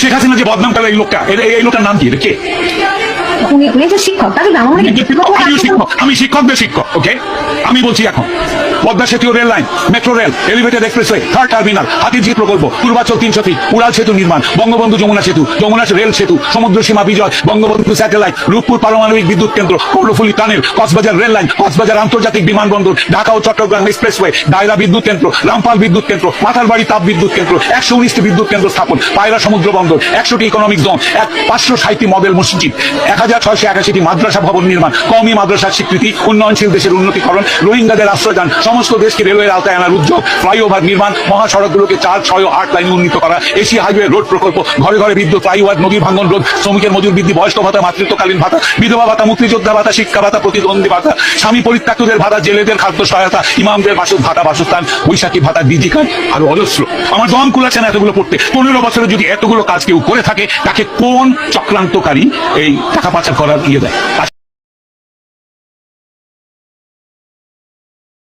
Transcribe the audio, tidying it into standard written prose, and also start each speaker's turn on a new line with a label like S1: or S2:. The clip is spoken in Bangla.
S1: শেখ হাসিনা যে বদনাম করে এই লোকটা, এই লোকটার নাম কি? এটা কে?
S2: উনি তো শিক্ষক, তাহলে
S1: আমি শিক্ষকদের শিক্ষক। ওকে, আমি বলছি এখন পদ্মা সেতু, rail line, metro rail, elevated expressway, third terminal, Hatirjheel প্রকল্প, পূর্বাচল 300 ফিট, উড়াল সেতু নির্মাণ, বঙ্গবন্ধু যমুনা সেতু, যমুনা রেল সেতু, সমুদ্র সীমা বিজয়, বঙ্গবন্ধু স্যাটেলাইট, রূপপুর পারমাণবিক বিদ্যুৎ কেন্দ্র, Karnaphuli tunnel, Cox's Bazar rail line, Cox's Bazar আন্তর্জাতিক বিমানবন্দর, ঢাকা ও চট্টগ্রাম এক্সপ্রেসওয়ে, দায়রা বিদ্যুৎ কেন্দ্র, রামপাল বিদ্যুৎ কেন্দ্র, মাথারবাড়ি তাপ বিদ্যুৎ কেন্দ্র, 119টি বিদ্যুৎ কেন্দ্র স্থাপন, পায়রা সমুদ্র বন্দর, 100টি ইকোনমিক জোন, 560টি মডেল মসজিদ, 1681টি মাদ্রাসা ভবন নির্মাণ, কওমি মাদ্রাসার স্বীকৃতি, উন্নয়নশীল দেশের উন্নতিকরণ, রোহিঙ্গাদের আশ্রয়দান, সমস্ত দেশকে রেলওয়ের আওতায় আনার উদ্যোগ, ফ্লাইওভার নির্মাণ, মহাসড়কগুলোকে 4, 6 ও 8 লাইনে উন্নীত করা, এশিয়া হাইওয়ে রোড প্রকল্প, ঘরে ঘরে বিদ্যুৎ, ফ্লাইওভার, নদী ভাঙ্গন রোধ, শ্রমিকের মজুর বৃদ্ধি, বয়স্ক ভাতা, মাতৃত্বকালীন ভাতা, বিধবা ভাতা, মুক্তিযোদ্ধা ভাতা, শিক্ষা ভাতা, প্রতিদ্বন্দ্বী ভাতা, স্বামী পরিত্যক্তদের ভাতা, জেলেদের খাদ্য সহায়তা, ইমামদের ভাতা, বাসস্থান, বৈশাখী ভাতা, ডিজি কার্ড, আরো অজস্র। আমার দম কুলাচ্ছে না এতগুলো পড়তে। 15 বছরে যদি এতগুলো কাজ কেউ করে থাকে, তাকে কোন চক্রান্তকারী এই টাকা পাচার করার দেয়?